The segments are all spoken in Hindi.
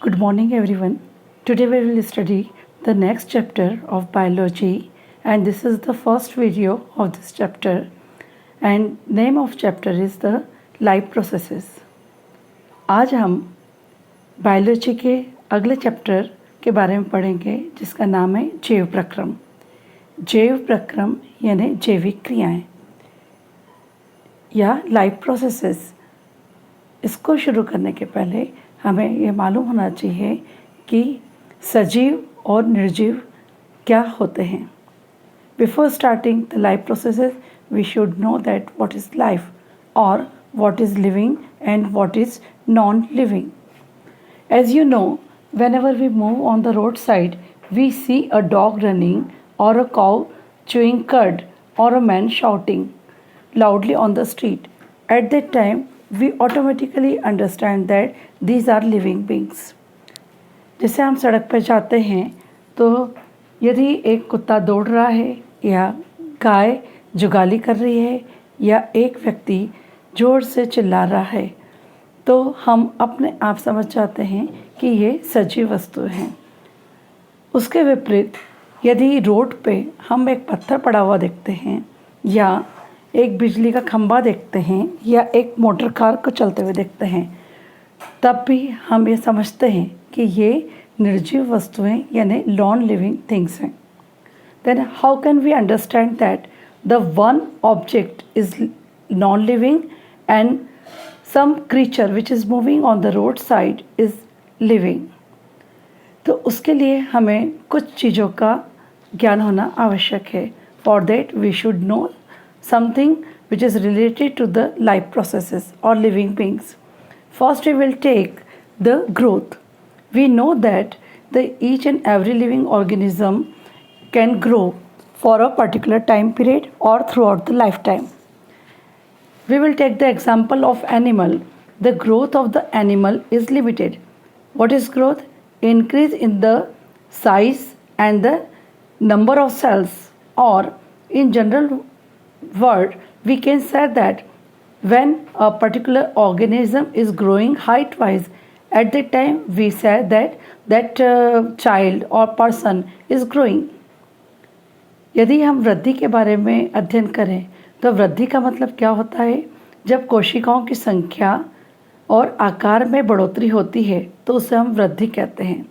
Good morning, everyone. Today we will study the next chapter of biology, and this is the first video of this chapter. And name of chapter is the life processes. आज हम बायोलॉजी के अगले चैप्टर के बारे में पढ़ेंगे जिसका नाम है जैव प्रक्रम। जैव प्रक्रम यानी जैविक क्रियाएं या लाइफ प्रोसेसेस। इसको शुरू करने के पहले हमें ये मालूम होना चाहिए कि सजीव और निर्जीव क्या होते हैं। Before starting the life processes we should know that what is life और what is living and what is non living. As you know, whenever we move on the roadside, we see a dog running or a cow chewing cud or a man shouting loudly on the street. At that time, we automatically understand that these are living beings. जैसे हम सड़क पर जाते हैं तो यदि एक कुत्ता दौड़ रहा है या गाय जुगाली कर रही है या एक व्यक्ति ज़ोर से चिल्ला रहा है तो हम अपने आप समझ जाते हैं कि ये सजीव वस्तु हैं। उसके विपरीत यदि रोड पे हम एक पत्थर पड़ा हुआ देखते हैं या एक बिजली का खंभा देखते हैं या एक मोटर कार को चलते हुए देखते हैं तब भी हम ये समझते हैं कि ये निर्जीव वस्तुएं यानी नॉन लिविंग थिंग्स हैं। Then how can we understand that the one object is non living and some creature which is moving on the road side is living? तो उसके लिए हमें कुछ चीज़ों का ज्ञान होना आवश्यक है। For that we should know something which is related to the life processes or living beings. First we will take the growth. We know that each and every living organism can grow for a particular time period or throughout the lifetime. We will take the example of animal. The growth of the animal is limited. What is growth? Increase in the size and the number of cells, or in general word we can say that when a particular organism is growing height wise, at that time we say that child or person is growing. यदि हम वृद्धि के बारे में अध्ययन करें तो वृद्धि का मतलब क्या होता है? जब कोशिकाओं की संख्या और आकार में बढ़ोतरी होती है तो उसे हम वृद्धि कहते हैं।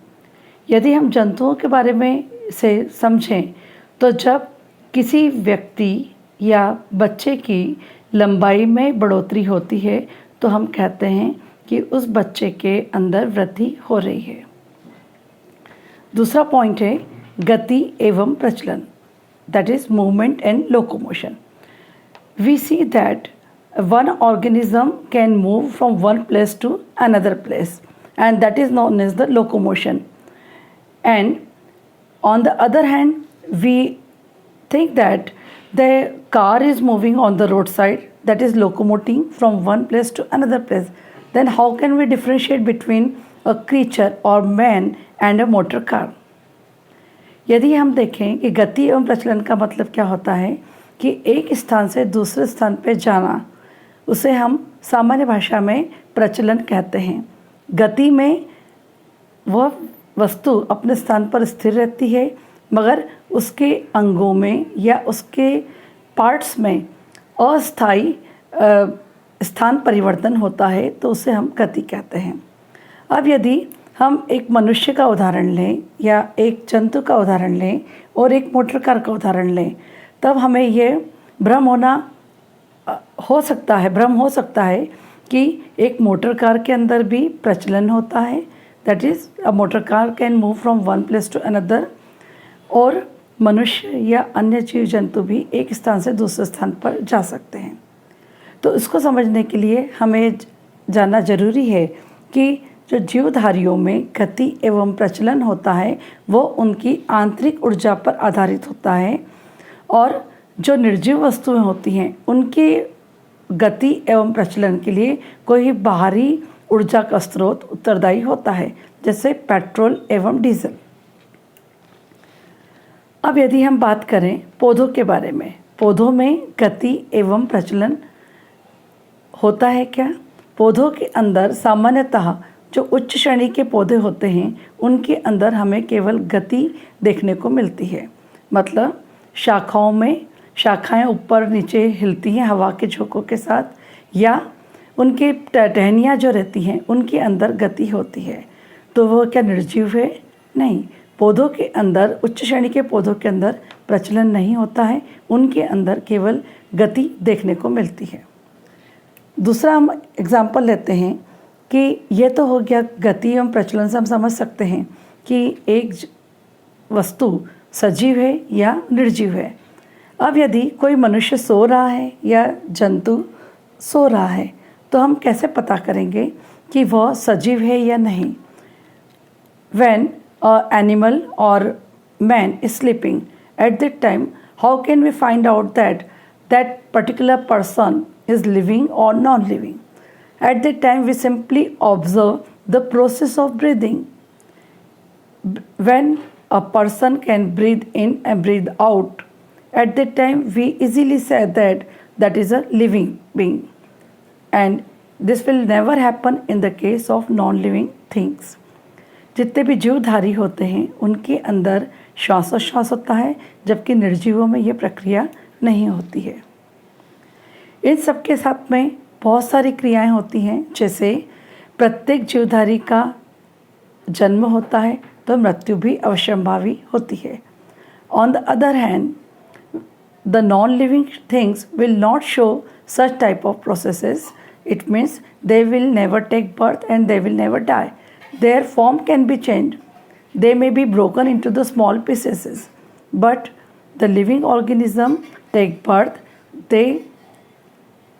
यदि हम जंतुओं के बारे में से समझें तो जब किसी व्यक्ति या बच्चे की लंबाई में बढ़ोतरी होती है तो हम कहते हैं कि उस बच्चे के अंदर वृद्धि हो रही है। दूसरा पॉइंट है गति एवं प्रचलन, that is movement and locomotion. We see that one organism can move from one place to another place, and that is known as the locomotion. And on the other hand, we think that the car is moving on the roadside, that is locomoting from one place to another place. Then how can we differentiate between a creature or man and a motor car? यदि हम देखें कि गति एवं प्रचलन का मतलब क्या होता है कि एक स्थान से दूसरे स्थान पर जाना, उसे हम सामान्य भाषा में प्रचलन कहते हैं। गति में वह वस्तु अपने स्थान पर स्थिर रहती है मगर उसके अंगों में या उसके पार्ट्स में अस्थायी स्थान परिवर्तन होता है तो उसे हम गति कहते हैं। अब यदि हम एक मनुष्य का उदाहरण लें या एक जंतु का उदाहरण लें और एक मोटर कार का उदाहरण लें तब हमें ये भ्रम हो सकता है कि एक मोटर कार के अंदर भी प्रचलन होता है, that is a motor car can move from one place to another, और मनुष्य या अन्य जीव जंतु भी एक स्थान से दूसरे स्थान पर जा सकते हैं। तो इसको समझने के लिए हमें जानना ज़रूरी है कि जो जीवधारियों में गति एवं प्रचलन होता है वो उनकी आंतरिक ऊर्जा पर आधारित होता है और जो निर्जीव वस्तुएं होती हैं उनकी गति एवं प्रचलन के लिए कोई बाहरी ऊर्जा का स्रोत उत्तरदायी होता है, जैसे पेट्रोल एवं डीजल। अब यदि हम बात करें पौधों के बारे में, पौधों में गति एवं प्रचलन होता है क्या? पौधों के अंदर सामान्यतः जो उच्च श्रेणी के पौधे होते हैं उनके अंदर हमें केवल गति देखने को मिलती है, मतलब शाखाओं में शाखाएं ऊपर नीचे हिलती हैं हवा के झोंकों के साथ, या उनके टहनियाँ जो रहती हैं उनके अंदर गति होती है। तो वो क्या निर्जीव है? नहीं। पौधों के अंदर, उच्च श्रेणी के पौधों के अंदर प्रचलन नहीं होता है, उनके अंदर केवल गति देखने को मिलती है। दूसरा हम एग्जाम्पल लेते हैं कि ये तो हो गया गति एवं प्रचलन से हम समझ सकते हैं कि एक वस्तु सजीव है या निर्जीव है। अब यदि कोई मनुष्य सो रहा है या जंतु सो रहा है तो हम कैसे पता करेंगे कि वह सजीव है या नहीं? When an animal or man is sleeping, at that time, how can we find out that that particular person is living or non-living? At that time, we simply observe the process of breathing. When a person can breathe in and breathe out, at that time, we easily say that that is a living being. And this will never happen in the case of non-living things. जितने भी जीवधारी होते हैं उनके अंदर श्वासोच्छ्वास होता है, जबकि निर्जीवों में ये प्रक्रिया नहीं होती है। इन सब के साथ में बहुत सारी क्रियाएं होती हैं, जैसे प्रत्येक जीवधारी का जन्म होता है तो मृत्यु भी अवश्यंभावी होती है। On the other hand, the non living things will not show such type of processes. It means they will never take birth and they will never die. Their form can be changed. They may be broken into the small pieces. But the living organism take birth, they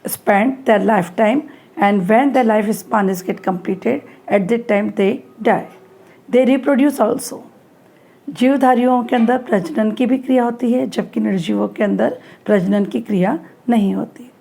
spend their lifetime, and when their lifespan is get completed, at that time they die. They reproduce also. जीवधारियों के अंदर प्रजनन की भी क्रिया होती है, जबकि निर्जीवों के अंदर प्रजनन की क्रिया नहीं होती।